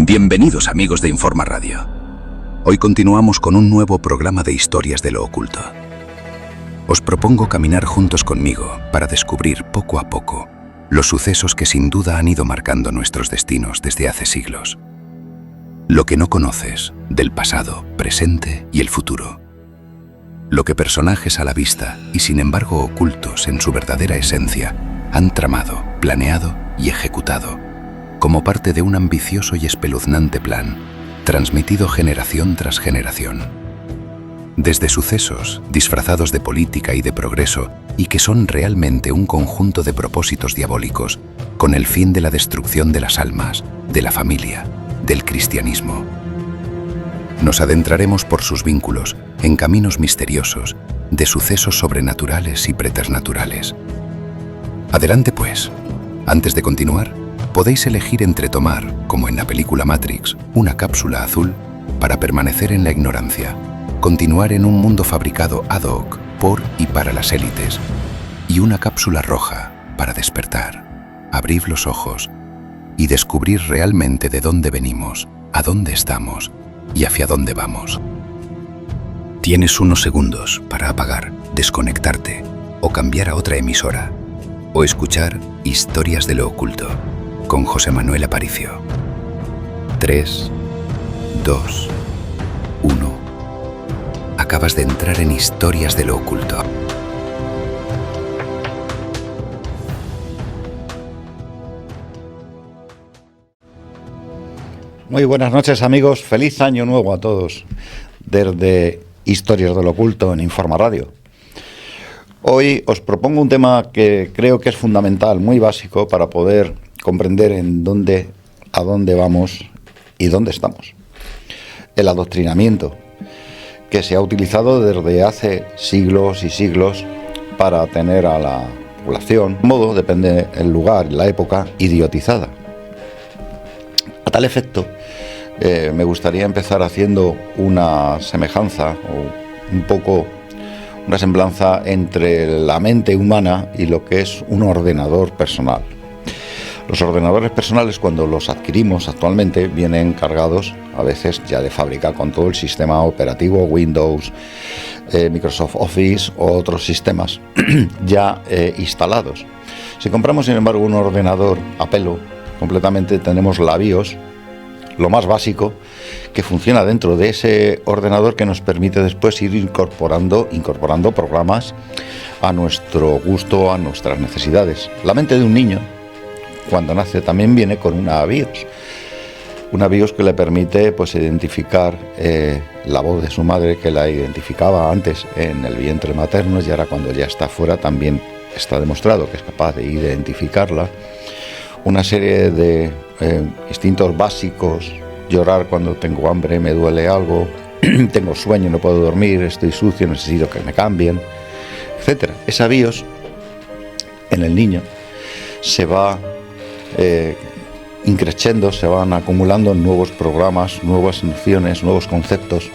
Bienvenidos amigos de Informa Radio. Hoy continuamos con un nuevo programa de historias de lo oculto. Os propongo caminar juntos conmigo para descubrir poco a poco los sucesos que sin duda han ido marcando nuestros destinos desde hace siglos. Lo que no conoces del pasado, presente y el futuro. Lo que personajes a la vista y sin embargo ocultos en su verdadera esencia han tramado, planeado y ejecutado como parte de un ambicioso y espeluznante plan transmitido generación tras generación. Desde sucesos disfrazados de política y de progreso y que son realmente un conjunto de propósitos diabólicos con el fin de la destrucción de las almas, de la familia, del cristianismo. Nos adentraremos por sus vínculos en caminos misteriosos de sucesos sobrenaturales y preternaturales. Adelante pues. Antes de continuar, podéis elegir entre tomar, como en la película Matrix, una cápsula azul para permanecer en la ignorancia, continuar en un mundo fabricado ad hoc por y para las élites, y una cápsula roja para despertar, abrir los ojos y descubrir realmente de dónde venimos, a dónde estamos y hacia dónde vamos. Tienes unos segundos para apagar, desconectarte o cambiar a otra emisora o escuchar Historias de lo Oculto con José Manuel Aparicio. 3, 2, 1. Acabas de entrar en Historias de lo Oculto. Muy buenas noches amigos, feliz año nuevo a todos desde Historias de lo Oculto en Informa Radio. Hoy os propongo un tema que creo que es fundamental, muy básico para poder comprender a dónde vamos y dónde estamos. El adoctrinamiento, que se ha utilizado desde hace siglos y siglos para tener a la población, modo, depende del lugar y la época, idiotizada. A tal efecto, me gustaría empezar haciendo una semejanza o un poco una semblanza entre la mente humana y lo que es un ordenador personal. Los ordenadores personales, cuando los adquirimos actualmente, vienen cargados a veces ya de fábrica con todo el sistema operativo Windows, Microsoft Office o otros sistemas ya instalados. Si compramos, sin embargo, un ordenador a pelo, completamente tenemos la BIOS, lo más básico, que funciona dentro de ese ordenador, que nos permite después ir incorporando programas a nuestro gusto, a nuestras necesidades. La mente de un niño, cuando nace, también viene con una BIOS que le permite pues identificar la voz de su madre, que la identificaba antes en el vientre materno, y ahora cuando ya está fuera también está demostrado que es capaz de identificarla. Una serie de instintos básicos: llorar cuando tengo hambre, me duele algo, tengo sueño, no puedo dormir, estoy sucio, necesito que me cambien, etcétera. Esa BIOS en el niño se va increciendo, se van acumulando nuevos programas, nuevas nociones, nuevos conceptos.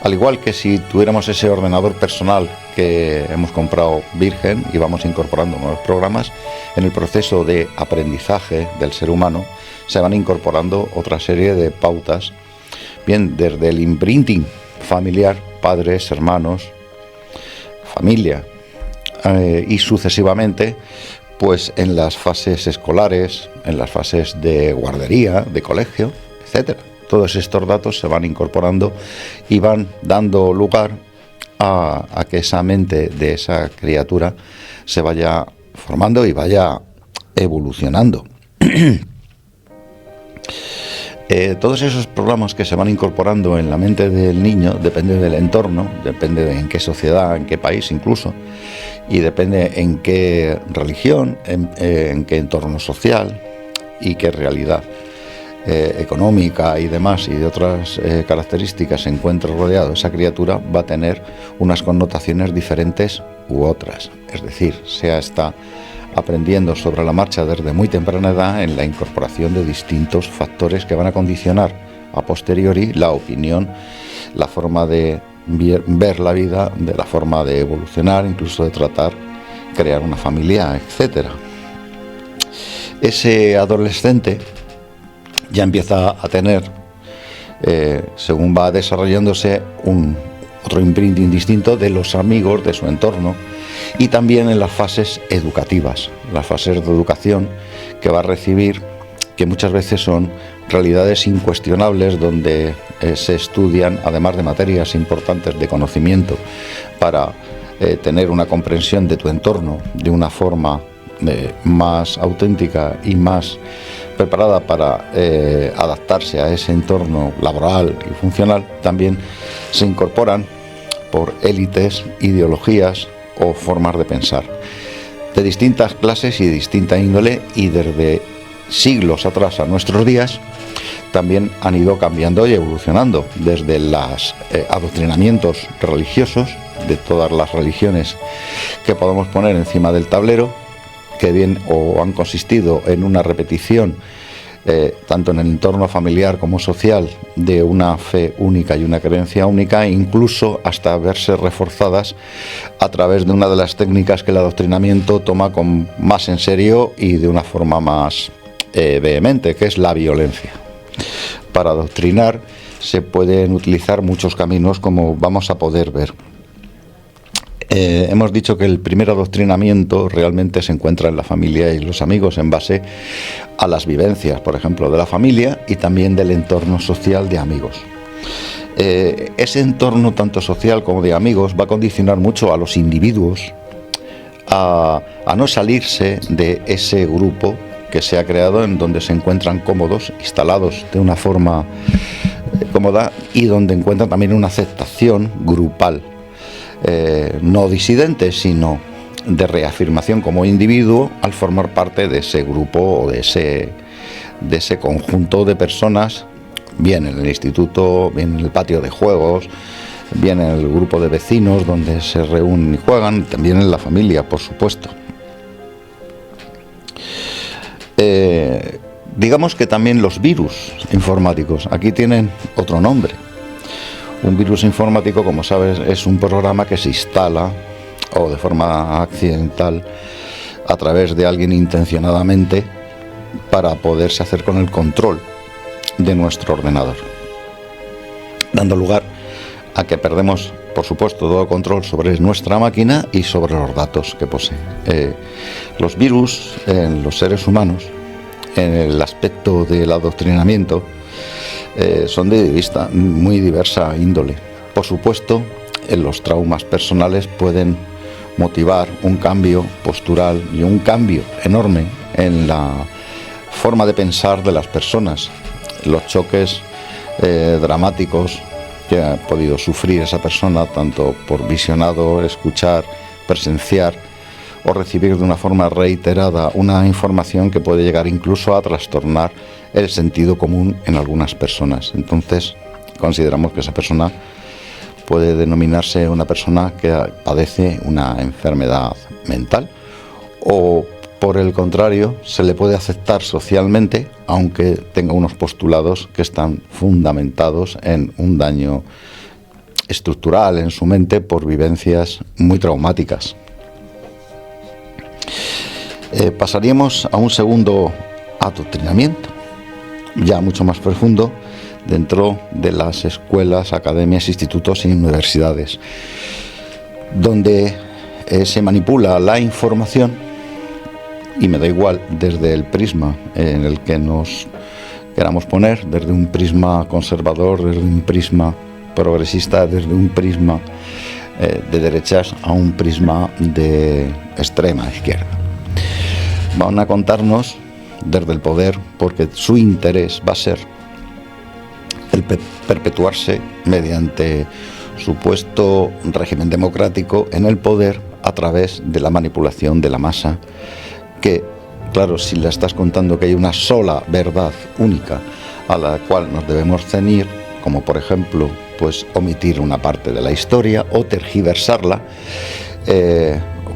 Al igual que si tuviéramos ese ordenador personal que hemos comprado virgen y vamos incorporando nuevos programas, en el proceso de aprendizaje del ser humano se van incorporando otra serie de pautas, bien desde el imprinting familiar, padres, hermanos, familia, y sucesivamente pues en las fases escolares, en las fases de guardería, de colegio, etcétera. Todos estos datos se van incorporando y van dando lugar a que esa mente de esa criatura se vaya formando y vaya evolucionando. Todos esos programas que se van incorporando en la mente del niño depende del entorno, depende de en qué sociedad, en qué país incluso, y depende en qué religión, en qué entorno social y qué realidad económica y demás, y de otras características se encuentra rodeado. Esa criatura va a tener unas connotaciones diferentes u otras, es decir, está aprendiendo sobre la marcha desde muy temprana edad en la incorporación de distintos factores que van a condicionar a posteriori la opinión, la forma de ver la vida, de la forma de evolucionar, incluso de tratar, crear una familia, etcétera. Ese adolescente ya empieza a tener, según va desarrollándose, otro imprinting distinto de los amigos, de su entorno, y también en las fases educativas, las fases de educación que va a recibir, que muchas veces son realidades incuestionables, donde se estudian, además de materias importantes de conocimiento, para tener una comprensión de tu entorno de una forma más auténtica y más preparada para adaptarse a ese entorno laboral y funcional. También se incorporan por élites, ideologías o formas de pensar de distintas clases y de distinta índole, y desde siglos atrás a nuestros días también han ido cambiando y evolucionando, desde los adoctrinamientos religiosos de todas las religiones que podemos poner encima del tablero, que bien o han consistido en una repetición tanto en el entorno familiar como social de una fe única y una creencia única, incluso hasta verse reforzadas a través de una de las técnicas que el adoctrinamiento toma más en serio y de una forma más vehemente, que es la violencia. Para adoctrinar se pueden utilizar muchos caminos, como vamos a poder ver. Hemos dicho que el primer adoctrinamiento realmente se encuentra en la familia y los amigos, en base a las vivencias, por ejemplo, de la familia y también del entorno social de amigos. Ese entorno, tanto social como de amigos, va a condicionar mucho a los individuos a no salirse de ese grupo que se ha creado, en donde se encuentran cómodos, instalados de una forma cómoda, y donde encuentran también una aceptación grupal. No disidente, sino de reafirmación como individuo al formar parte de ese grupo o de ese conjunto de personas, bien en el instituto, bien en el patio de juegos, bien en el grupo de vecinos donde se reúnen y juegan, también en la familia, por supuesto. Digamos que también los virus informáticos aquí tienen otro nombre. Un virus informático, como sabes, es un programa que se instala o de forma accidental a través de alguien intencionadamente para poderse hacer con el control de nuestro ordenador, dando lugar a que perdemos, por supuesto, todo control sobre nuestra máquina y sobre los datos que posee. Los virus en los seres humanos, en el aspecto del adoctrinamiento, son de muy diversa índole. Por supuesto, los traumas personales pueden motivar un cambio postural y un cambio enorme en la forma de pensar de las personas. Los choques dramáticos que ha podido sufrir esa persona, tanto por visionado, escuchar, presenciar o recibir de una forma reiterada una información que puede llegar incluso a trastornar el sentido común en algunas personas. Entonces, consideramos que esa persona puede denominarse una persona que padece una enfermedad mental, o por el contrario, se le puede aceptar socialmente, aunque tenga unos postulados que están fundamentados en un daño estructural en su mente por vivencias muy traumáticas. Pasaríamos a un segundo adoctrinamiento, ya mucho más profundo, dentro de las escuelas, academias, institutos y universidades, donde se manipula la información, y me da igual desde el prisma en el que nos queramos poner, desde un prisma conservador, desde un prisma progresista, desde un prisma de derechas a un prisma de extrema izquierda. Van a contarnos desde el poder, porque su interés va a ser el perpetuarse mediante supuesto régimen democrático en el poder a través de la manipulación de la masa, que, claro, si le estás contando que hay una sola verdad única a la cual nos debemos ceñir, como por ejemplo, pues omitir una parte de la historia o tergiversarla,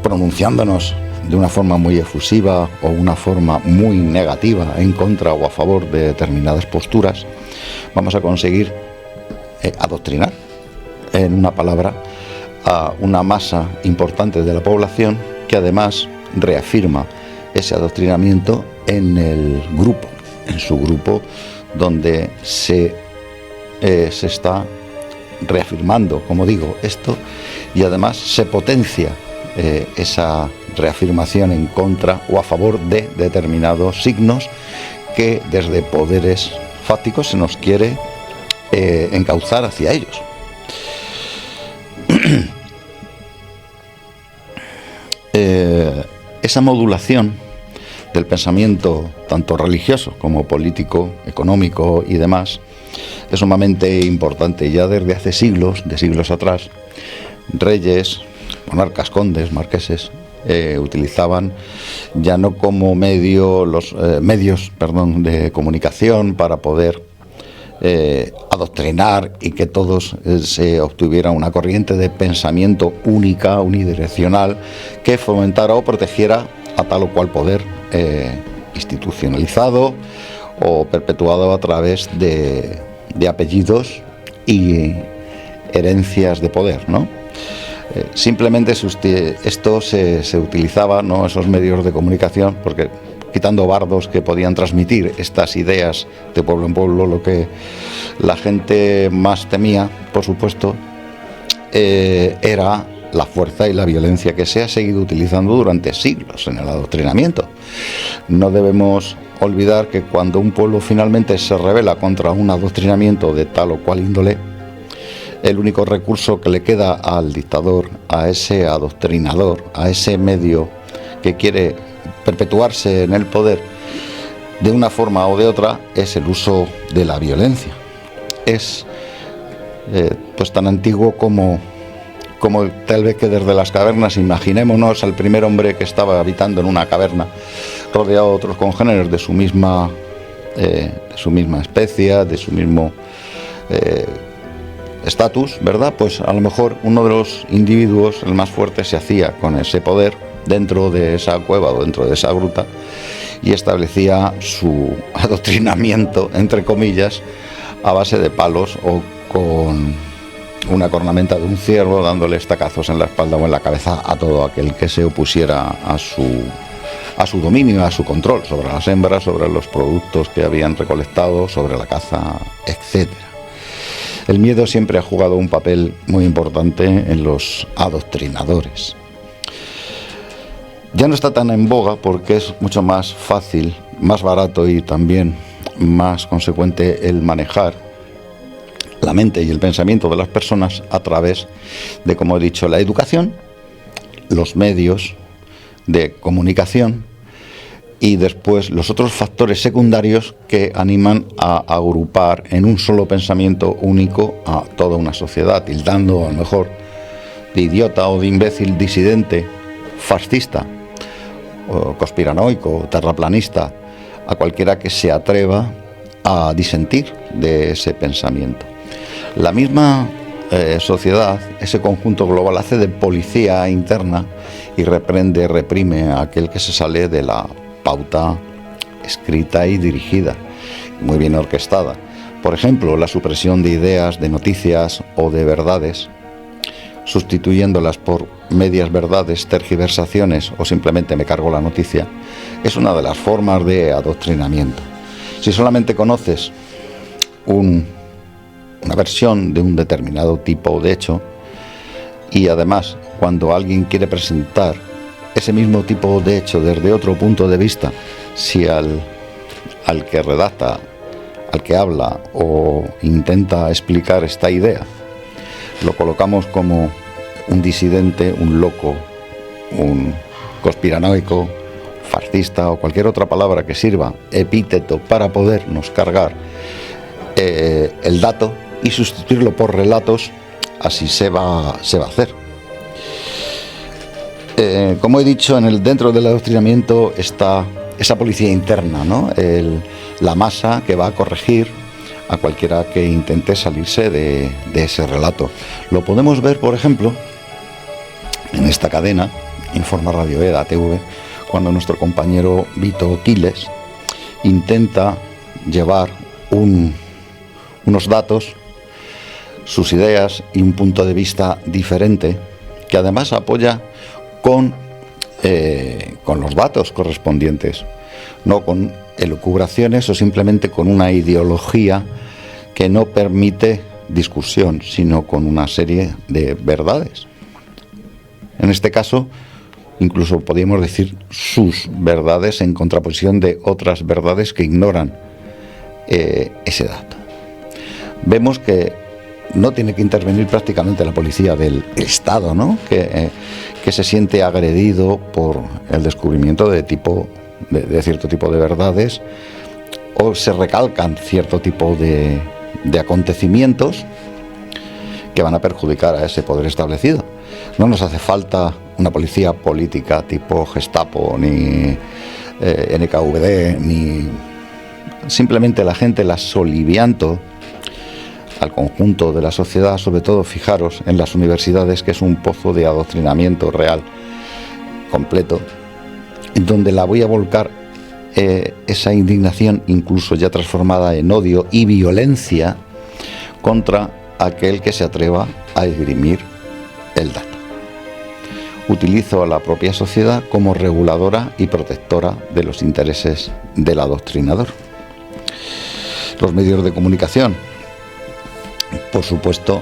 pronunciándonos de una forma muy efusiva o una forma muy negativa en contra o a favor de determinadas posturas, vamos a conseguir adoctrinar, en una palabra, a una masa importante de la población, que además reafirma ese adoctrinamiento en el grupo, en su grupo donde se está reafirmando, como digo, esto, y además se potencia esa reafirmación en contra o a favor de determinados signos que desde poderes fácticos se nos quiere encauzar hacia ellos. Esa modulación del pensamiento tanto religioso como político, económico y demás es sumamente importante. Ya desde hace siglos, de siglos atrás, reyes, monarcas, condes, marqueses utilizaban ya no como medio los medios de comunicación para poder adoctrinar y que todos se obtuviera una corriente de pensamiento única, unidireccional, que fomentara o protegiera a tal o cual poder institucionalizado o perpetuado a través de apellidos y herencias de poder, ¿no? Simplemente esto se utilizaba, ¿no?, esos medios de comunicación, porque quitando bardos que podían transmitir estas ideas de pueblo en pueblo, lo que la gente más temía, por supuesto, era la fuerza y la violencia, que se ha seguido utilizando durante siglos en el adoctrinamiento. No debemos olvidar que cuando un pueblo finalmente se rebela contra un adoctrinamiento de tal o cual índole, el único recurso que le queda al dictador, a ese adoctrinador, a ese medio que quiere perpetuarse en el poder de una forma o de otra, es el uso de la violencia. Es pues tan antiguo como tal vez que desde las cavernas. Imaginémonos al primer hombre que estaba habitando en una caverna, rodeado de otros congéneres de su misma especie, de su mismo estatus, ¿verdad? Pues a lo mejor uno de los individuos, el más fuerte, se hacía con ese poder dentro de esa cueva o dentro de esa gruta y establecía su adoctrinamiento, entre comillas, a base de palos o con una cornamenta de un ciervo, dándole estacazos en la espalda o en la cabeza a todo aquel que se opusiera a su dominio, a su control sobre las hembras, sobre los productos que habían recolectado, sobre la caza, etcétera. El miedo siempre ha jugado un papel muy importante en los adoctrinadores. Ya no está tan en boga porque es mucho más fácil, más barato y también más consecuente el manejar la mente y el pensamiento de las personas a través de, como he dicho, la educación, los medios de comunicación y después los otros factores secundarios que animan a agrupar en un solo pensamiento único a toda una sociedad, tildando a lo mejor de idiota o de imbécil, disidente, fascista, o conspiranoico, terraplanista, a cualquiera que se atreva a disentir de ese pensamiento. La misma sociedad, ese conjunto global, hace de policía interna y reprime a aquel que se sale de la pauta escrita y dirigida, muy bien orquestada. Por ejemplo, la supresión de ideas, de noticias o de verdades, sustituyéndolas por medias verdades, tergiversaciones o simplemente me cargo la noticia, es una de las formas de adoctrinamiento. Si solamente conoces una versión de un determinado tipo de hecho y además cuando alguien quiere presentar ese mismo tipo de hecho desde otro punto de vista, si al que redacta, al que habla o intenta explicar esta idea, lo colocamos como un disidente, un loco, un conspiranoico, fascista o cualquier otra palabra que sirva, epíteto, para podernos cargar el dato y sustituirlo por relatos, así se va a hacer. Como he dicho, dentro del adoctrinamiento está esa policía interna, ¿no? La masa que va a corregir a cualquiera que intente salirse de ese relato. Lo podemos ver, por ejemplo, en esta cadena, Informa Radio EDA TV, cuando nuestro compañero Vito Quiles intenta llevar unos datos, sus ideas y un punto de vista diferente, que además apoya con los datos correspondientes, no con elucubraciones o simplemente con una ideología que no permite discusión, sino con una serie de verdades. En este caso, incluso podríamos decir sus verdades en contraposición de otras verdades que ignoran ese dato. Vemos que no tiene que intervenir prácticamente la policía del Estado, ¿no? Que se siente agredido por el descubrimiento de cierto tipo de verdades, o se recalcan cierto tipo de acontecimientos que van a perjudicar a ese poder establecido. No nos hace falta una policía política tipo Gestapo, ni NKVD, ni simplemente la gente la solivianto al conjunto de la sociedad. Sobre todo, fijaros en las universidades, que es un pozo de adoctrinamiento real, completo, en donde la voy a volcar esa indignación, incluso ya transformada en odio y violencia, contra aquel que se atreva a esgrimir el dato. Utilizo a la propia sociedad como reguladora y protectora de los intereses del adoctrinador. Los medios de comunicación, por supuesto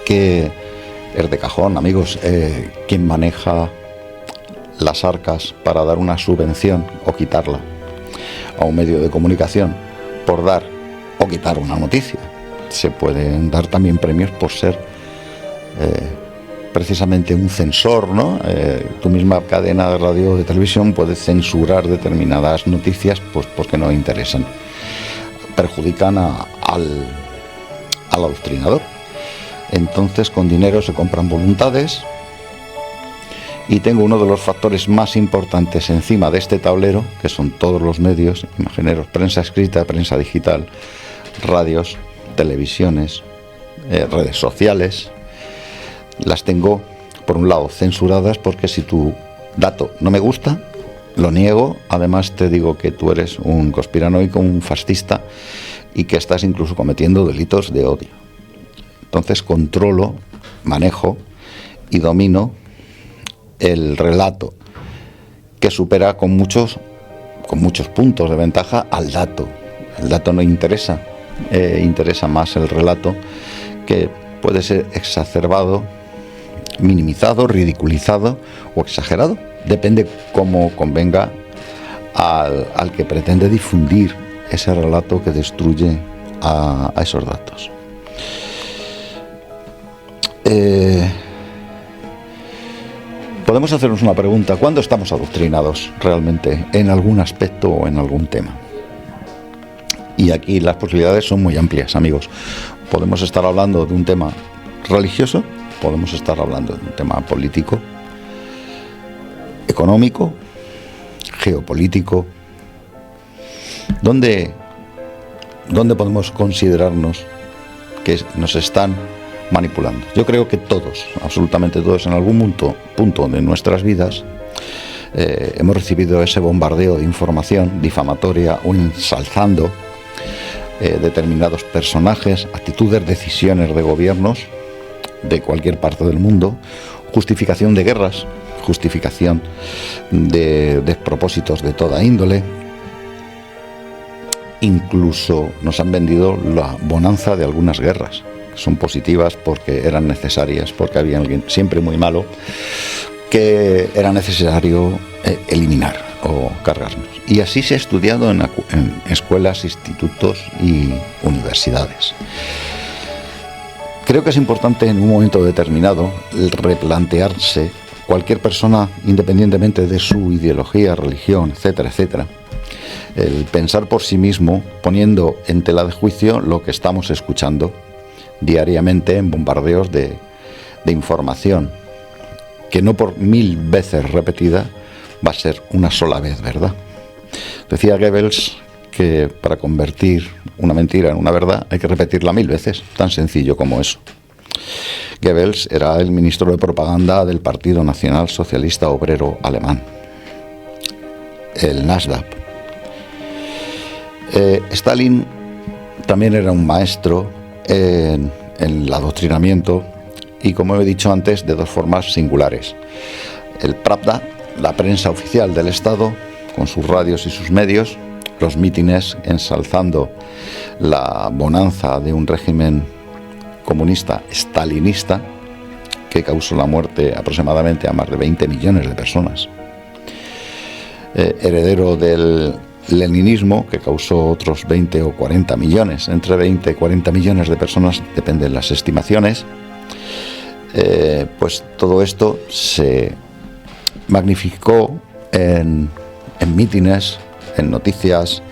que es de cajón, amigos, quien maneja las arcas para dar una subvención o quitarla a un medio de comunicación por dar o quitar una noticia. Se pueden dar también premios por ser precisamente un censor, ¿no? Tu misma cadena de radio o de televisión puede censurar determinadas noticias pues porque no interesan, perjudican al adoctrinador. Entonces, con dinero se compran voluntades, y tengo uno de los factores más importantes encima de este tablero, que son todos los medios. Imaginaros: prensa escrita, prensa digital, radios, televisiones, redes sociales. Las tengo, por un lado, censuradas, porque si tu dato no me gusta, lo niego. Además, te digo que tú eres un conspiranoico, un fascista, y que estás incluso cometiendo delitos de odio. Entonces controlo, manejo y domino el relato, que supera con muchos puntos de ventaja al dato. El dato no interesa, interesa más el relato, que puede ser exacerbado, minimizado, ridiculizado o exagerado. Depende cómo convenga al que pretende difundir ese relato que destruye a esos datos. Podemos hacernos una pregunta: ¿cuándo estamos adoctrinados realmente en algún aspecto o en algún tema? Y aquí las posibilidades son muy amplias, amigos. Podemos estar hablando de un tema religioso, podemos estar hablando de un tema político, económico, geopolítico. ¿Dónde podemos considerarnos que nos están manipulando? Yo creo que todos, absolutamente todos, en algún punto de nuestras vidas hemos recibido ese bombardeo de información difamatoria o ensalzando determinados personajes, actitudes, decisiones de gobiernos de cualquier parte del mundo, justificación de guerras, justificación de despropósitos de toda índole. Incluso nos han vendido la bonanza de algunas guerras, que son positivas porque eran necesarias, porque había alguien siempre muy malo que era necesario eliminar o cargarnos. Y así se ha estudiado en escuelas, institutos y universidades. Creo que es importante en un momento determinado replantearse, cualquier persona, independientemente de su ideología, religión, etcétera, etcétera, el pensar por sí mismo, poniendo en tela de juicio lo que estamos escuchando diariamente en bombardeos de información, que no por 1000 veces repetida va a ser una sola vez, ¿verdad? Decía Goebbels que para convertir una mentira en una verdad hay que repetirla 1000 veces, tan sencillo como eso. Goebbels era el ministro de propaganda del Partido Nacional Socialista Obrero Alemán, el NSDAP. Stalin también era un maestro en el adoctrinamiento, y como he dicho antes, de dos formas singulares. El Pravda, la prensa oficial del Estado, con sus radios y sus medios, los mítines ensalzando la bonanza de un régimen comunista stalinista que causó la muerte aproximadamente a más de 20 millones de personas. Heredero del leninismo, que causó otros 20 o 40 millones, entre 20 y 40 millones de personas, dependen de las estimaciones. Pues todo esto se magnificó en mítines, en noticias,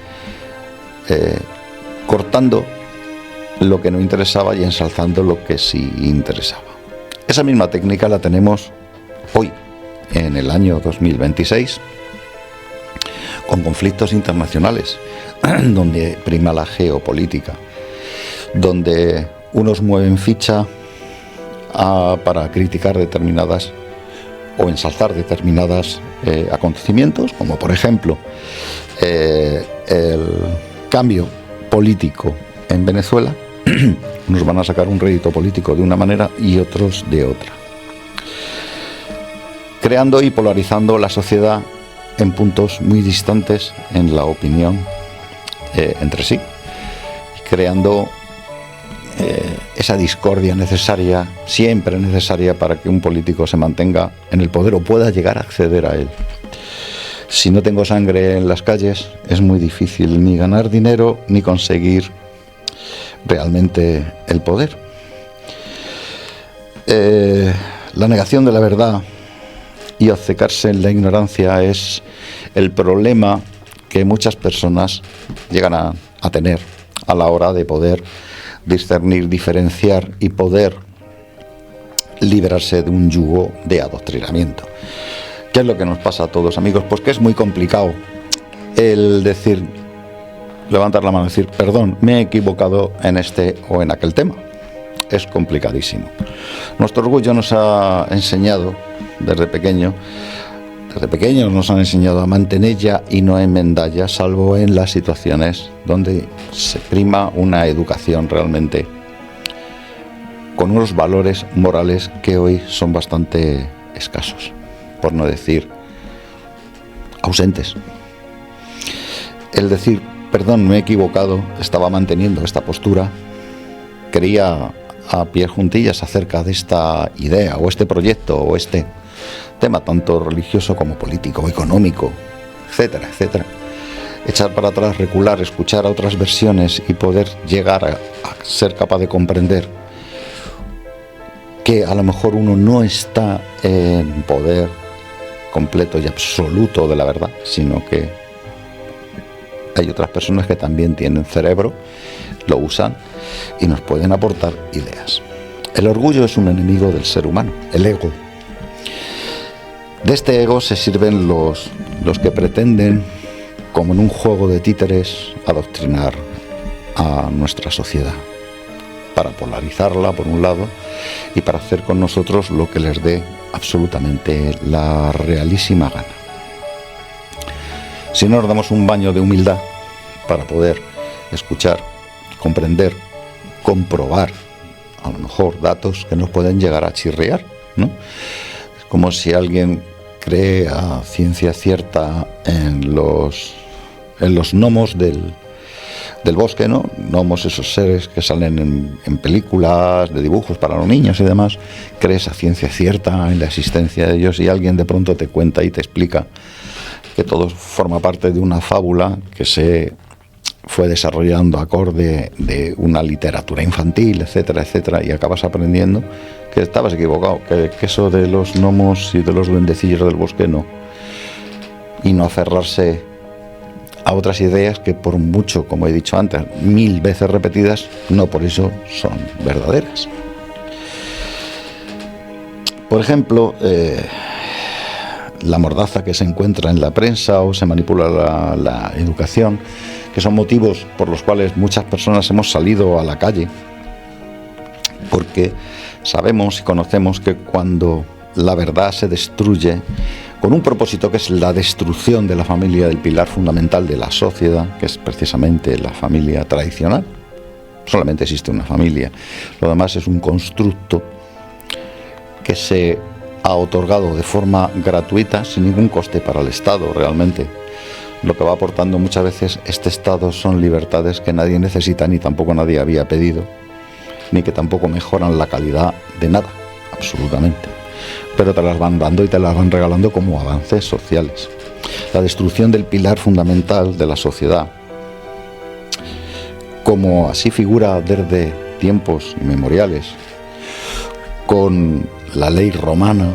cortando lo que no interesaba y ensalzando lo que sí interesaba. Esa misma técnica la tenemos hoy, en el año 2026, con conflictos internacionales, donde prima la geopolítica, donde unos mueven ficha para criticar determinadas o ensalzar determinados acontecimientos, como por ejemplo el cambio político en Venezuela. Unos van a sacar un rédito político de una manera y otros de otra, creando y polarizando la sociedad en puntos muy distantes en la opinión entre sí, creando esa discordia necesaria, siempre necesaria, para que un político se mantenga en el poder o pueda llegar a acceder a él. Si no tengo sangre en las calles, es muy difícil ni ganar dinero ni conseguir realmente el poder. La negación de la verdad y obcecarse en la ignorancia es el problema que muchas personas llegan a tener a la hora de poder discernir, diferenciar y poder liberarse de un yugo de adoctrinamiento. ¿Qué es lo que nos pasa a todos, amigos? Pues que es muy complicado el decir, levantar la mano y decir, perdón, me he equivocado en este o en aquel tema. Es complicadísimo. Nuestro orgullo nos ha enseñado desde pequeños nos han enseñado a mantener ya y no enmendalla, salvo en las situaciones donde se prima una educación realmente con unos valores morales que hoy son bastante escasos, por no decir ausentes. El decir, perdón, me he equivocado, estaba manteniendo esta postura, creía a pie juntillas acerca de esta idea o este proyecto o este tema, tanto religioso como político, económico, etcétera, etcétera. Echar para atrás, recular, escuchar a otras versiones y poder llegar a ser capaz de comprender que a lo mejor uno no está en poder completo y absoluto de la verdad, sino que hay otras personas que también tienen cerebro, lo usan y nos pueden aportar ideas. El orgullo es un enemigo del ser humano, el ego. De este ego se sirven los que pretenden, como en un juego de títeres, adoctrinar a nuestra sociedad, para polarizarla por un lado y para hacer con nosotros lo que les dé absolutamente la realísima gana. Si no nos damos un baño de humildad para poder escuchar, comprender, comprobar, a lo mejor datos que nos pueden llegar a chirriar, ¿no? Es como si alguien cree a ciencia cierta en los gnomos del bosque, ¿no? Gnomos, esos seres que salen en películas de dibujos para los niños y demás. Crees a ciencia cierta en la existencia de ellos y alguien de pronto te cuenta y te explica que todo forma parte de una fábula que se fue desarrollando acorde de una literatura infantil, etcétera, etcétera, y acabas aprendiendo que estabas equivocado, que eso de los gnomos y de los duendecillos del bosque no. Y no aferrarse a otras ideas que, por mucho, como he dicho antes, 1000 veces repetidas, no por eso son verdaderas. Por ejemplo, la mordaza que se encuentra en la prensa o se manipula la educación, que son motivos por los cuales muchas personas hemos salido a la calle, porque sabemos y conocemos que cuando la verdad se destruye con un propósito que es la destrucción de la familia, del pilar fundamental de la sociedad, que es precisamente la familia tradicional, solamente existe una familia, lo demás es un constructo que se ha otorgado de forma gratuita, sin ningún coste para el Estado realmente, lo que va aportando muchas veces este Estado son libertades que nadie necesita ni tampoco nadie había pedido, ni que tampoco mejoran la calidad de nada, absolutamente. Pero te las van dando y te las van regalando como avances sociales. La destrucción del pilar fundamental de la sociedad, como así figura desde tiempos inmemoriales, con la ley romana,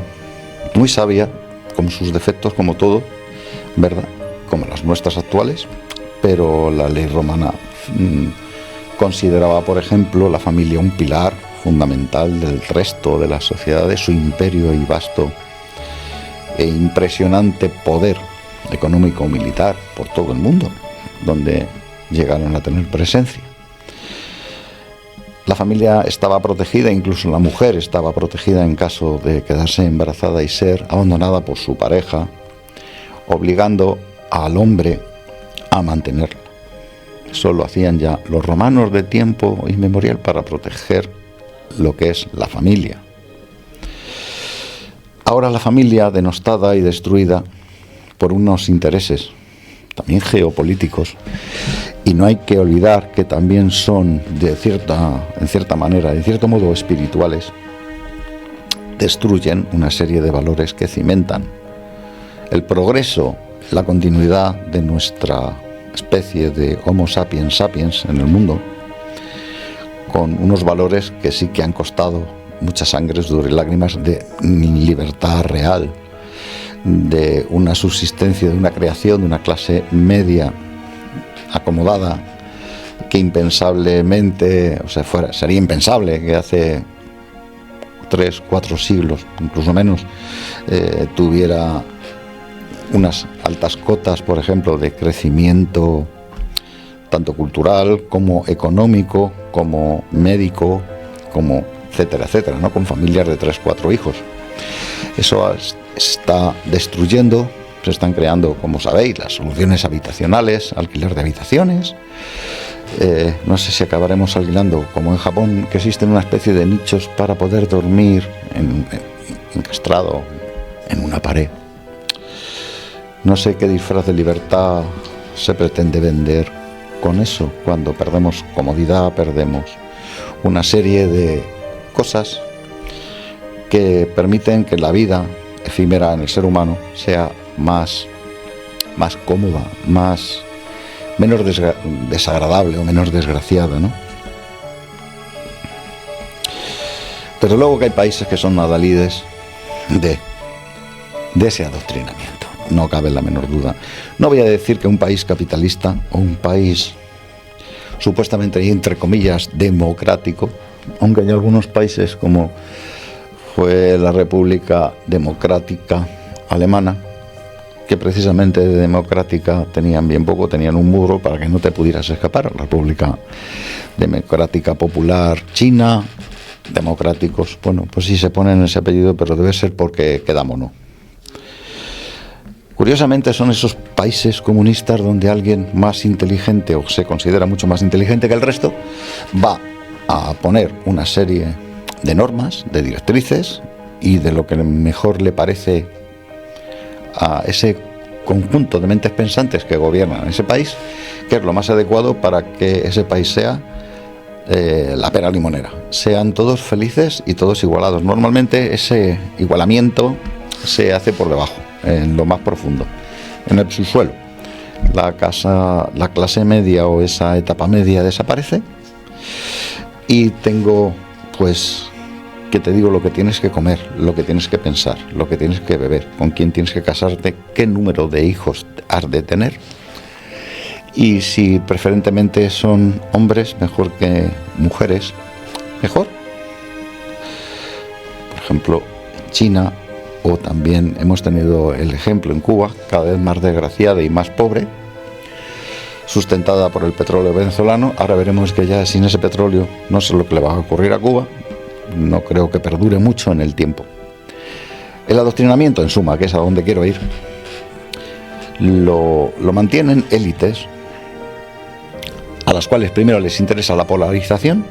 muy sabia, con sus defectos como todo, ¿verdad?, como las nuestras actuales, pero la ley romana consideraba, por ejemplo, la familia un pilar fundamental del resto de la sociedad, de su imperio y vasto e impresionante poder económico-militar por todo el mundo, donde llegaron a tener presencia. La familia estaba protegida, incluso la mujer estaba protegida en caso de quedarse embarazada y ser abandonada por su pareja, obligando al hombre a mantenerla. Eso lo hacían ya los romanos de tiempo inmemorial para proteger lo que es la familia. Ahora la familia, denostada y destruida por unos intereses también geopolíticos, y no hay que olvidar que también son en cierta manera, de cierto modo espirituales, destruyen una serie de valores que cimentan el progreso, la continuidad de nuestra especie de Homo sapiens sapiens en el mundo, con unos valores que sí que han costado mucha sangre, sudor y lágrimas, de libertad real, de una subsistencia, de una creación de una clase media acomodada, que impensablemente, sería impensable que hace 3, 4 siglos, incluso menos, tuviera unas altas cotas, por ejemplo, de crecimiento tanto cultural como económico, como médico, como etcétera, etcétera, ¿no?, con familias de 3, 4 hijos. Eso está destruyendo. Se están creando, como sabéis, las soluciones habitacionales, alquiler de habitaciones. No sé si acabaremos alquilando, como en Japón, que existen una especie de nichos para poder dormir encastrado en una pared. No sé qué disfraz de libertad se pretende vender con eso, cuando perdemos comodidad, perdemos una serie de cosas que permiten que la vida efímera en el ser humano sea más cómoda, menos desagradable o menos desgraciada, ¿no? Pero luego que hay países que son adalides de ese adoctrinamiento, no cabe la menor duda. No voy a decir que un país capitalista o un país supuestamente, entre comillas, democrático, aunque hay algunos países como fue la República Democrática Alemana, que precisamente de democrática tenían bien poco, tenían un muro para que no te pudieras escapar. La República Democrática Popular China, democráticos, bueno, pues sí se ponen ese apellido, pero debe ser porque queda mono. Curiosamente son esos países comunistas donde alguien más inteligente, o se considera mucho más inteligente que el resto, va a poner una serie de normas, de directrices y de lo que mejor le parece a ese conjunto de mentes pensantes que gobiernan ese país, que es lo más adecuado para que ese país sea la pera limonera. Sean todos felices y todos igualados. Normalmente ese igualamiento se hace por debajo, en lo más profundo, en el subsuelo. La clase media o esa etapa media desaparece y tengo, pues, que te digo lo que tienes que comer, lo que tienes que pensar, lo que tienes que beber, con quién tienes que casarte, qué número de hijos has de tener, y si preferentemente son hombres, mejor que mujeres, mejor. Por ejemplo, en China, o también hemos tenido el ejemplo en Cuba, cada vez más desgraciada y más pobre, sustentada por el petróleo venezolano. Ahora veremos que ya sin ese petróleo no sé lo que le va a ocurrir a Cuba. No creo que perdure mucho en el tiempo. El adoctrinamiento, en suma, que es a donde quiero ir, lo mantienen élites a las cuales primero les interesa la polarización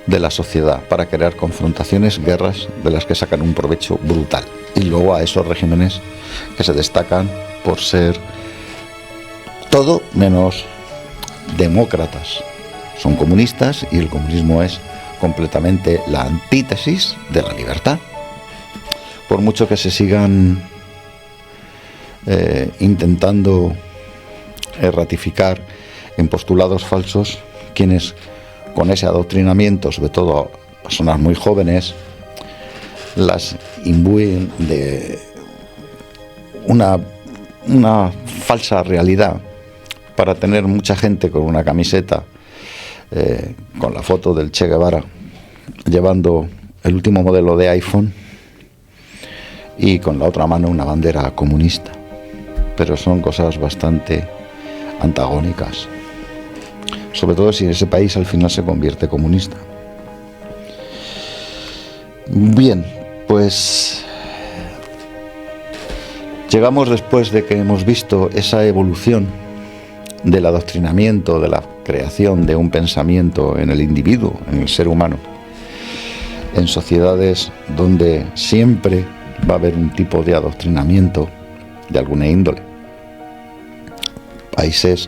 de la sociedad para crear confrontaciones, guerras, de las que sacan un provecho brutal. Y luego a esos regímenes que se destacan por ser todo menos demócratas. Son comunistas y el comunismo es completamente la antítesis de la libertad. Por mucho que se sigan intentando ratificar en postulados falsos, quienes con ese adoctrinamiento, sobre todo a personas muy jóvenes, las imbuyen de una falsa realidad para tener mucha gente con una camiseta con la foto del Che Guevara, llevando el último modelo de iPhone y con la otra mano una bandera comunista. Pero son cosas bastante antagónicas, sobre todo si ese país al final se convierte comunista. Bien, pues llegamos después de que hemos visto esa evolución del adoctrinamiento, de la creación de un pensamiento en el individuo, en el ser humano, en sociedades donde siempre va a haber un tipo de adoctrinamiento de alguna índole. Países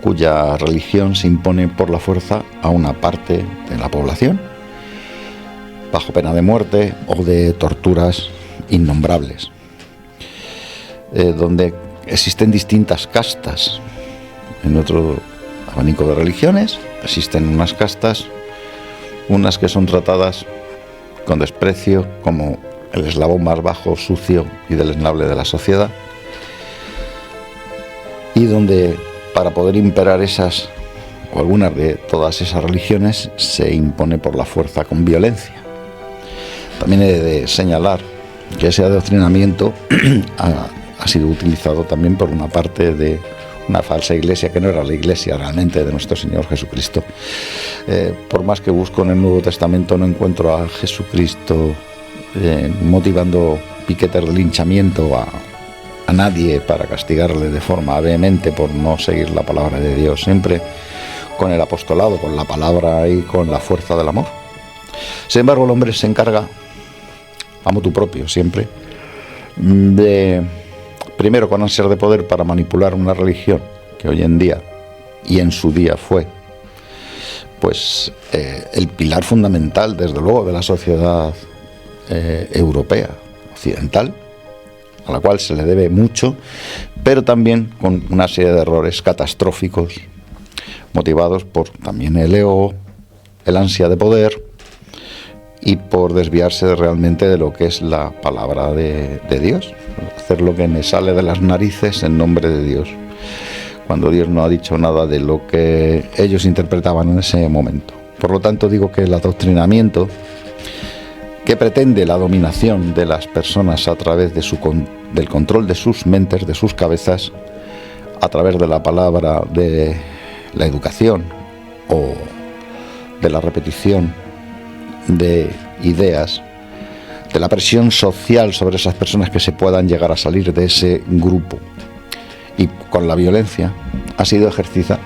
cuya religión se impone por la fuerza a una parte de la población, bajo pena de muerte o de torturas innombrables, donde existen distintas castas. En otro abanico de religiones existen unas castas, unas que son tratadas con desprecio como el eslabón más bajo, sucio y deleznable de la sociedad, y donde para poder imperar esas o algunas de todas esas religiones se impone por la fuerza con violencia. También he de señalar que ese adoctrinamiento ha sido utilizado también por una parte de una falsa iglesia que no era la iglesia realmente de nuestro Señor Jesucristo. Por más que busco en el Nuevo Testamento, no encuentro a Jesucristo motivando piquetes de linchamiento a nadie para castigarle de forma vehemente por no seguir la palabra de Dios, siempre con el apostolado, con la palabra y con la fuerza del amor. Sin embargo, el hombre se encarga, a motu propio siempre, de, primero con ansias de poder para manipular una religión que hoy en día y en su día fue pues el pilar fundamental, desde luego, de la sociedad europea, occidental, a la cual se le debe mucho, pero también con una serie de errores catastróficos, motivados por también el ego, el ansia de poder y por desviarse realmente de lo que es la palabra de Dios, hacer lo que me sale de las narices en nombre de Dios, cuando Dios no ha dicho nada de lo que ellos interpretaban en ese momento. Por lo tanto, digo que el adoctrinamiento, que pretende la dominación de las personas a través de del control de sus mentes, de sus cabezas, a través de la palabra, de la educación o de la repetición de ideas, de la presión social sobre esas personas que se puedan llegar a salir de ese grupo, y con la violencia ha sido ejercida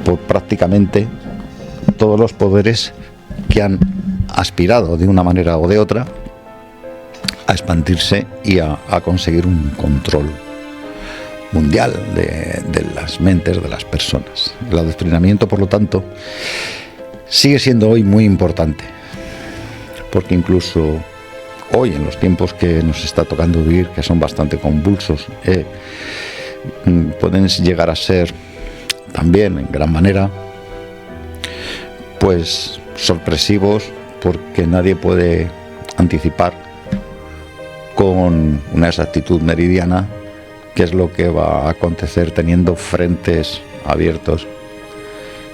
por prácticamente todos los poderes que han aspirado de una manera o de otra a expandirse y a conseguir un control mundial de las mentes de las personas. El adoctrinamiento, por lo tanto, sigue siendo hoy muy importante, porque incluso hoy, en los tiempos que nos está tocando vivir, que son bastante convulsos, pueden llegar a ser también en gran manera pues sorpresivos, porque nadie puede anticipar con una exactitud meridiana qué es lo que va a acontecer, teniendo frentes abiertos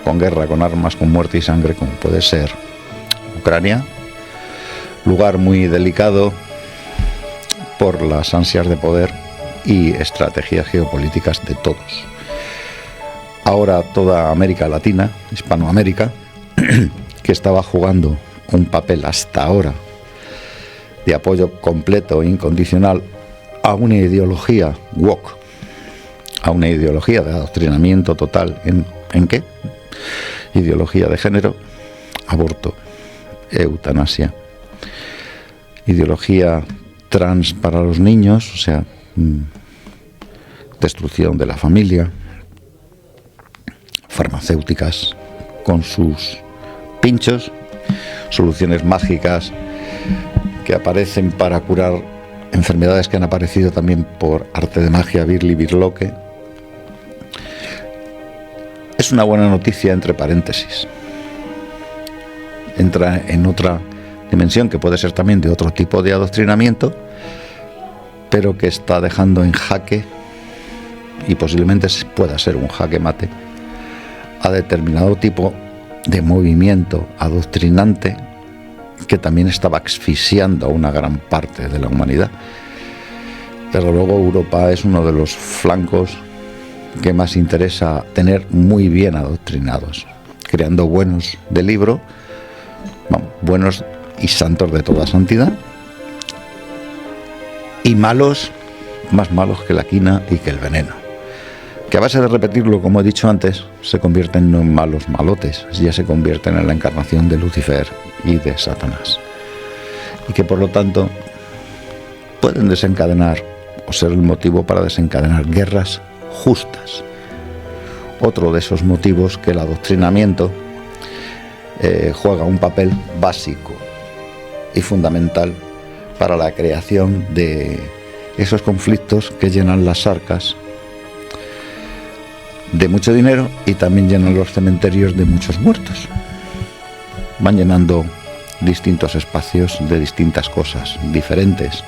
con guerra, con armas, con muerte y sangre, como puede ser Ucrania, lugar muy delicado por las ansias de poder y estrategias geopolíticas de todos. Ahora toda América Latina, Hispanoamérica, que estaba jugando un papel hasta ahora de apoyo completo e incondicional a una ideología woke, a una ideología de adoctrinamiento total ¿en qué? Ideología de género, aborto, eutanasia, ideología trans para los niños, o sea, destrucción de la familia, farmacéuticas con sus pinchos, soluciones mágicas que aparecen para curar enfermedades que han aparecido también por arte de magia, birli, birloque. Es una buena noticia, entre paréntesis. Entra en otra dimensión que puede ser también de otro tipo de adoctrinamiento, pero que está dejando en jaque, y posiblemente pueda ser un jaque mate, a determinado tipo de movimiento adoctrinante que también estaba asfixiando a una gran parte de la humanidad. Desde luego Europa es uno de los flancos que más interesa tener muy bien adoctrinados, creando buenos de libro, buenos y santos de toda santidad, y malos, más malos que la quina y que el veneno, que a base de repetirlo, como he dicho antes, se convierten no en malos malotes, ya se convierten en la encarnación de Lucifer y de Satanás, y que por lo tanto pueden desencadenar o ser el motivo para desencadenar guerras justas. Otro de esos motivos que el adoctrinamiento juega un papel básico y fundamental para la creación de esos conflictos que llenan las arcas de mucho dinero y también llenan los cementerios de muchos muertos. Van llenando distintos espacios de distintas cosas diferentes.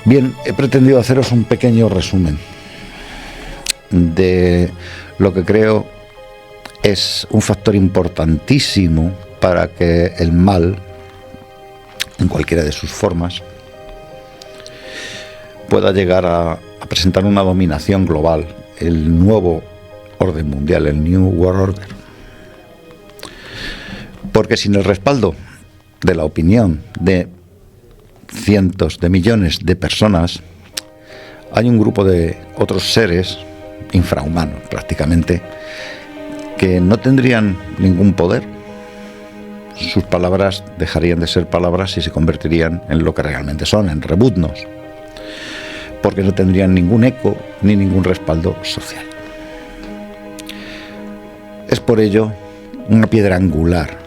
Bien, he pretendido haceros un pequeño resumen de lo que creo es un factor importantísimo para que el mal, en cualquiera de sus formas, pueda llegar a presentar una dominación global, el nuevo orden mundial, el New World Order. Porque sin el respaldo de la opinión de cientos de millones de personas, hay un grupo de otros seres infrahumanos prácticamente que no tendrían ningún poder. Sus palabras dejarían de ser palabras y se convertirían en lo que realmente son, en rebuznos, porque no tendrían ningún eco ni ningún respaldo social. Es por ello una piedra angular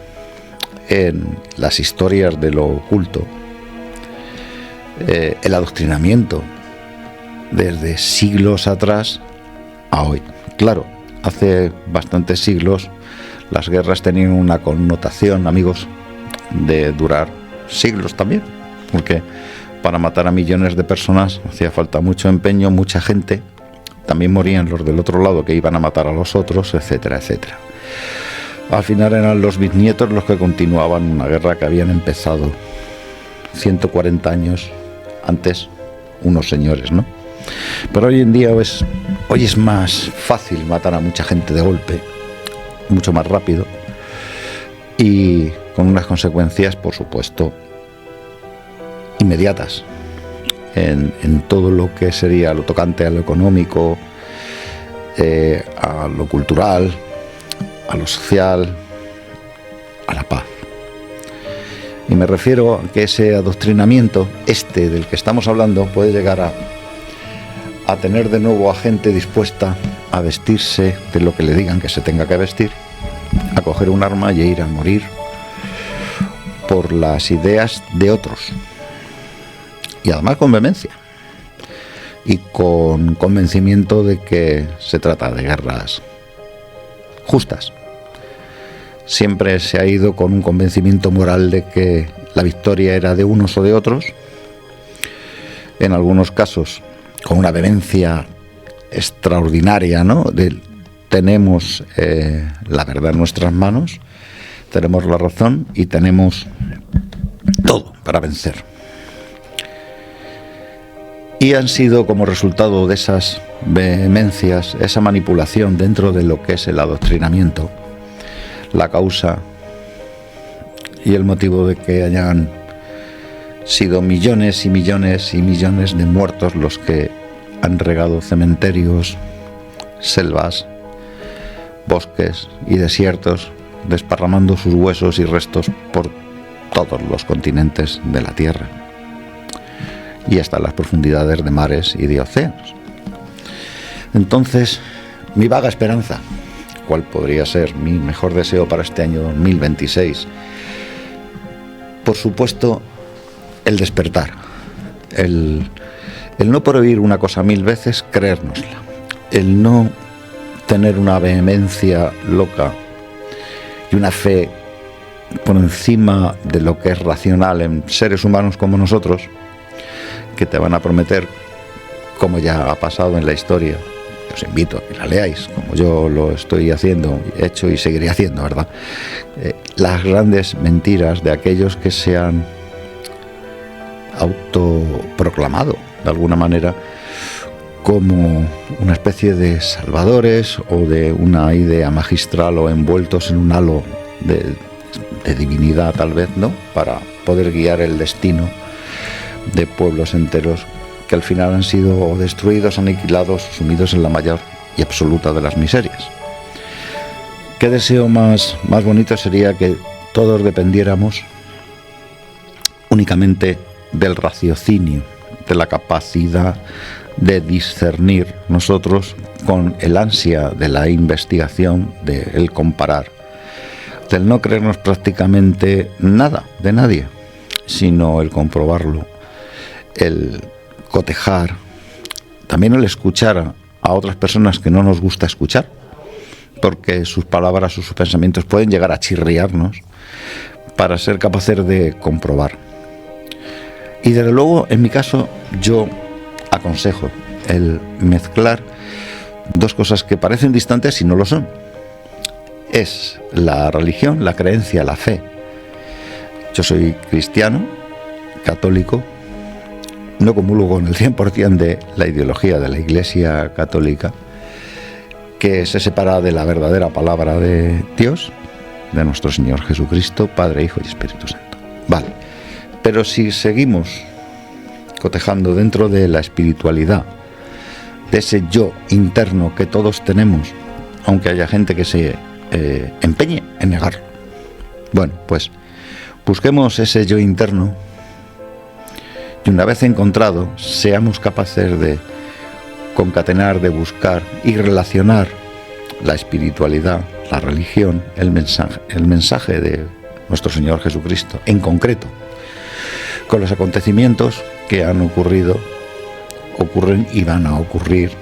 en las historias de lo oculto, el adoctrinamiento desde siglos atrás a hoy. Claro, hace bastantes siglos las guerras tenían una connotación, amigos, de durar siglos también, porque para matar a millones de personas hacía falta mucho empeño, mucha gente, también morían los del otro lado que iban a matar a los otros, etcétera, etcétera. Al final eran los bisnietos los que continuaban una guerra que habían empezado 140 años antes unos señores, ¿no? Pero hoy en día hoy es más fácil matar a mucha gente de golpe, mucho más rápido y con unas consecuencias, por supuesto, inmediatas en todo lo que sería lo tocante a lo económico, a lo cultural, a lo social, a la paz. Y me refiero a que ese adoctrinamiento, del que estamos hablando, puede llegar a tener de nuevo a gente dispuesta a vestirse de lo que le digan que se tenga que vestir, a coger un arma y a ir a morir por las ideas de otros. Y además con vehemencia y con convencimiento de que se trata de guerras justas. Siempre se ha ido con un convencimiento moral de que la victoria era de unos o de otros, en algunos casos con una vehemencia extraordinaria, ¿no? Tenemos la verdad en nuestras manos, tenemos la razón y tenemos todo para vencer. Y han sido como resultado de esas vehemencias, esa manipulación dentro de lo que es el adoctrinamiento, la causa y el motivo de que hayan sido millones y millones y millones de muertos los que han regado cementerios, selvas, bosques y desiertos, desparramando sus huesos y restos por todos los continentes de la Tierra. y hasta las profundidades de mares y de océanos. Entonces, mi vaga esperanza, ¿cuál podría ser mi mejor deseo para este año 2026? Por supuesto, el despertar, el no prohibir una cosa 1000 veces, creérnosla, el no tener una vehemencia loca y una fe por encima de lo que es racional en seres humanos como nosotros, que te van a prometer, como ya ha pasado en la historia. Os invito a que la leáis, como yo lo estoy haciendo, he hecho y seguiré haciendo, ¿verdad? Las grandes mentiras de aquellos que se han autoproclamado, de alguna manera, como una especie de salvadores o de una idea magistral o envueltos en un halo de divinidad, tal vez, ¿no? Para poder guiar el destino de pueblos enteros que al final han sido destruidos, aniquilados, sumidos en la mayor y absoluta de las miserias. ¿Qué deseo más bonito sería que todos dependiéramos únicamente del raciocinio, de la capacidad de discernir nosotros con el ansia de la investigación, del comparar, del no creernos prácticamente nada de nadie, sino el comprobarlo, el cotejar, también el escuchar a otras personas que no nos gusta escuchar, porque sus palabras o sus pensamientos pueden llegar a chirriarnos, para ser capaces de comprobar. Y desde luego, en mi caso, yo aconsejo el mezclar dos cosas que parecen distantes y no lo son. Es la religión, la creencia, la fe. Yo soy cristiano, católico, no comulgo con el 100% de la ideología de la Iglesia Católica, que se separa de la verdadera palabra de Dios, de nuestro Señor Jesucristo, Padre, Hijo y Espíritu Santo. Vale, pero si seguimos cotejando dentro de la espiritualidad, de ese yo interno que todos tenemos, aunque haya gente que se empeñe en negarlo, bueno, pues busquemos ese yo interno. Y una vez encontrado, seamos capaces de concatenar, de buscar y relacionar la espiritualidad, la religión, el mensaje de nuestro Señor Jesucristo, en concreto, con los acontecimientos que han ocurrido, ocurren y van a ocurrir,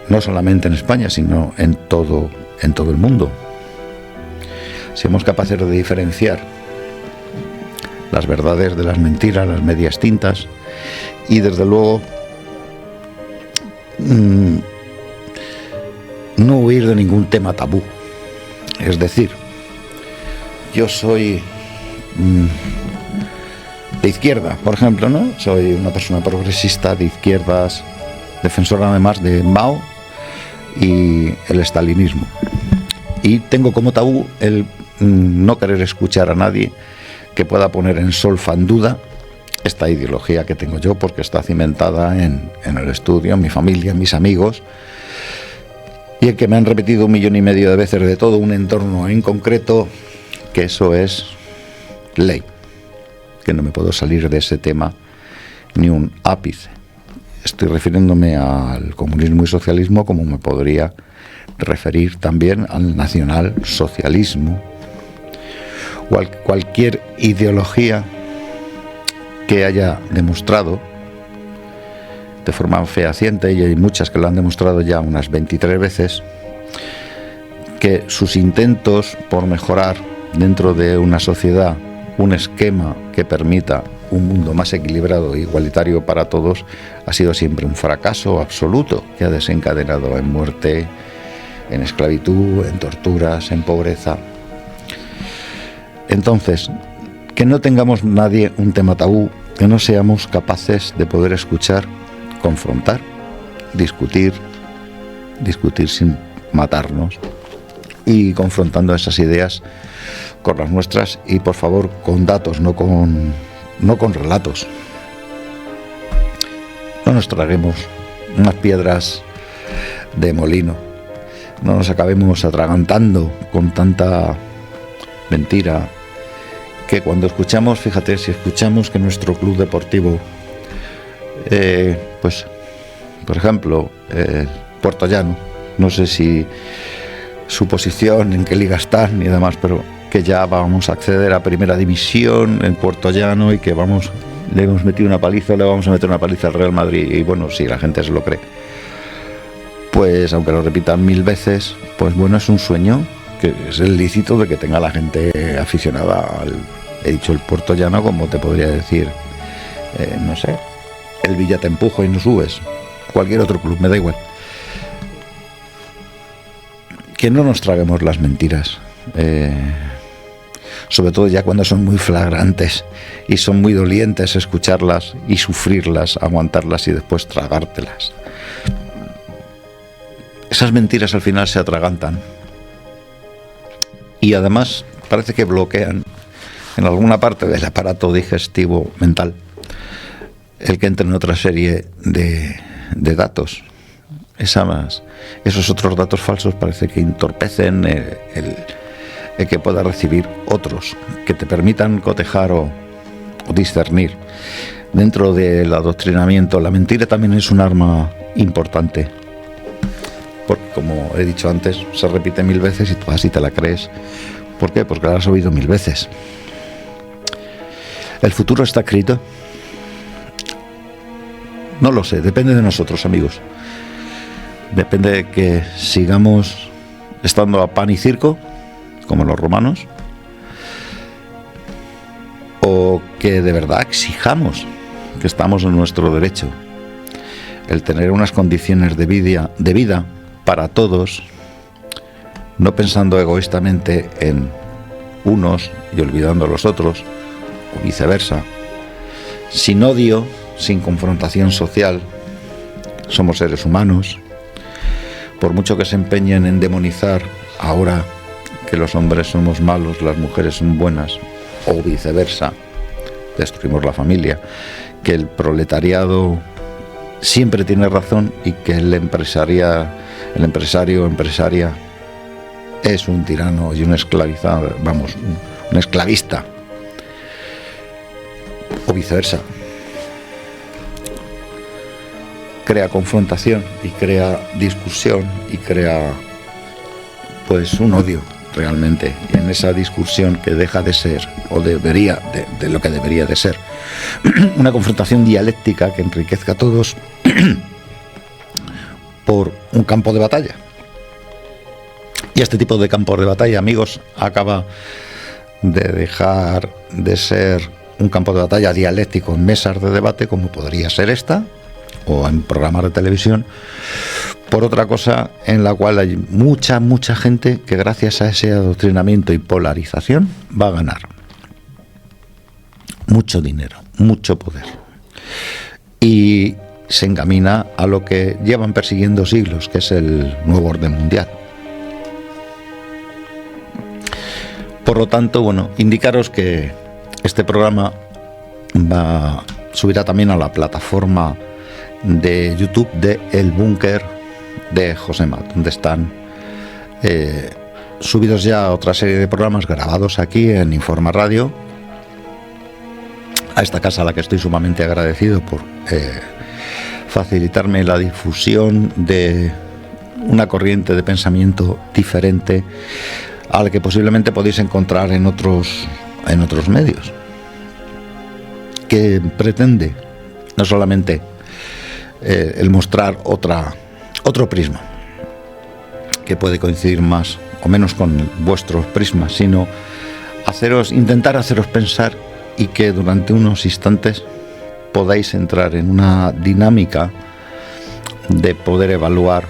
no solamente en España, sino en todo el mundo. Seamos capaces de diferenciar las verdades de las mentiras, las medias tintas, y desde luego no huir de ningún tema tabú. Es decir, yo soy de izquierda, por ejemplo, ¿no? Soy una persona progresista de izquierdas, defensora además de Mao y el estalinismo, y tengo como tabú el no querer escuchar a nadie que pueda poner en solfa, en duda, esta ideología que tengo yo, porque está cimentada en el estudio, en mi familia, en mis amigos, y en que me han repetido 1,5 millones de veces de todo un entorno en concreto, que eso es ley, que no me puedo salir de ese tema ni un ápice. Estoy refiriéndome al comunismo y socialismo, como me podría referir también al nacionalsocialismo, o a cualquier ideología que haya demostrado de forma fehaciente, y hay muchas que lo han demostrado ya unas 23 veces, que sus intentos por mejorar dentro de una sociedad un esquema que permita un mundo más equilibrado e igualitario para todos ha sido siempre un fracaso absoluto, que ha desencadenado en muerte, en esclavitud, en torturas, en pobreza. Entonces, que no tengamos nadie un tema tabú, que no seamos capaces de poder escuchar, confrontar, discutir sin matarnos, y confrontando esas ideas con las nuestras, y por favor con datos, no con relatos. No nos traguemos unas piedras de molino, no nos acabemos atragantando con tanta mentira, que cuando escuchamos, fíjate, si escuchamos que nuestro club deportivo Pues, por ejemplo, Puerto Llano, no sé si su posición, en qué liga están y demás, pero que ya vamos a acceder a Primera División en Puerto Llano y que le hemos metido una paliza, le vamos a meter una paliza al Real Madrid. Y bueno, si la gente se lo cree, pues aunque lo repitan 1000 veces, pues bueno, es un sueño, que es el lícito de que tenga la gente aficionada al, he dicho, el Puerto Llano, como te podría decir, no sé, el Villa te empujo y no subes, cualquier otro club, me da igual. Que no nos traguemos las mentiras, sobre todo ya cuando son muy flagrantes y son muy dolientes, escucharlas y sufrirlas, aguantarlas y después tragártelas. Esas mentiras al final se atragantan y además parece que bloquean en alguna parte del aparato digestivo mental el que entre en otra serie de datos. Esos otros datos falsos parece que entorpecen el que pueda recibir otros, que te permitan cotejar o discernir. Dentro del adoctrinamiento, la mentira también es un arma importante, porque, como he dicho antes, se repite 1000 veces y tú así te la crees. ¿Por qué? Porque la has oído 1000 veces. ¿El futuro está escrito? No lo sé, depende de nosotros, amigos. Depende de que sigamos estando a pan y circo, como los romanos, o que de verdad exijamos que estamos en nuestro derecho, el tener unas condiciones de vida para todos, no pensando egoístamente en unos y olvidando a los otros, o viceversa, sin odio, sin confrontación social. Somos seres humanos. Por mucho que se empeñen en demonizar ahora que los hombres somos malos, las mujeres son buenas, o viceversa, destruimos la familia, que el proletariado siempre tiene razón y que el empresario o empresaria es un tirano y un esclavizado, vamos, un esclavista, o viceversa. Crea confrontación y crea discusión y crea pues un odio realmente, y en esa discusión que deja de ser, o debería de lo que debería de ser una confrontación dialéctica que enriquezca a todos por un campo de batalla. Y este tipo de campos de batalla, amigos, acaba de dejar de ser un campo de batalla dialéctico en mesas de debate, como podría ser esta, o en programas de televisión, por otra cosa en la cual hay mucha gente que gracias a ese adoctrinamiento y polarización va a ganar mucho dinero, mucho poder, y se encamina a lo que llevan persiguiendo siglos, que es el nuevo orden mundial. Por lo tanto, bueno, indicaros que este programa subirá también a la plataforma de YouTube de El Búnker de Josema, donde están subidos ya otra serie de programas grabados aquí en Informa Radio, a esta casa a la que estoy sumamente agradecido por facilitarme la difusión de una corriente de pensamiento diferente a la que posiblemente podéis encontrar en otros medios, que pretende no solamente el mostrar otro prisma que puede coincidir más o menos con vuestros prismas, sino intentar haceros pensar, y que durante unos instantes podáis entrar en una dinámica de poder evaluar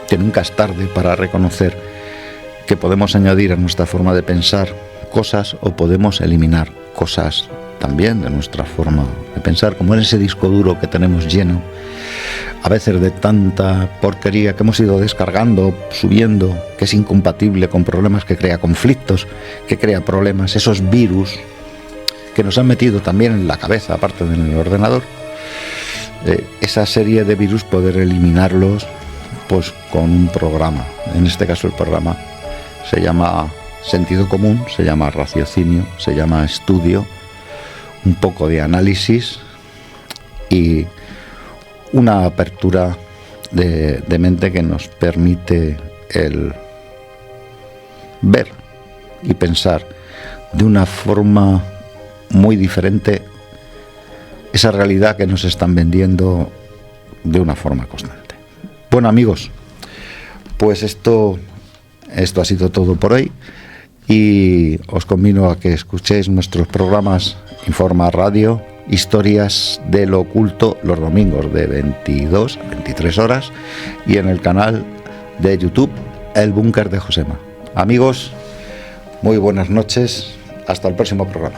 que nunca es tarde para reconocer que podemos añadir a nuestra forma de pensar cosas, o podemos eliminar cosas también de nuestra forma de pensar, como en ese disco duro que tenemos lleno a veces de tanta porquería que hemos ido descargando, subiendo, que es incompatible con problemas, que crea conflictos, que crea problemas, esos virus que nos han metido también en la cabeza, aparte del ordenador. Esa serie de virus, poder eliminarlos pues con un programa. En este caso el programa se llama Sentido Común, se llama Raciocinio, se llama Estudio, un poco de análisis y una apertura de mente que nos permite el ver y pensar de una forma muy diferente esa realidad que nos están vendiendo de una forma constante. Bueno, amigos, pues esto ha sido todo por hoy y os convino a que escuchéis nuestros programas Informa Radio, Historias de lo Oculto, los domingos de 22 a 23 horas y en el canal de YouTube El Búnker de Josema. Amigos, muy buenas noches, hasta el próximo programa.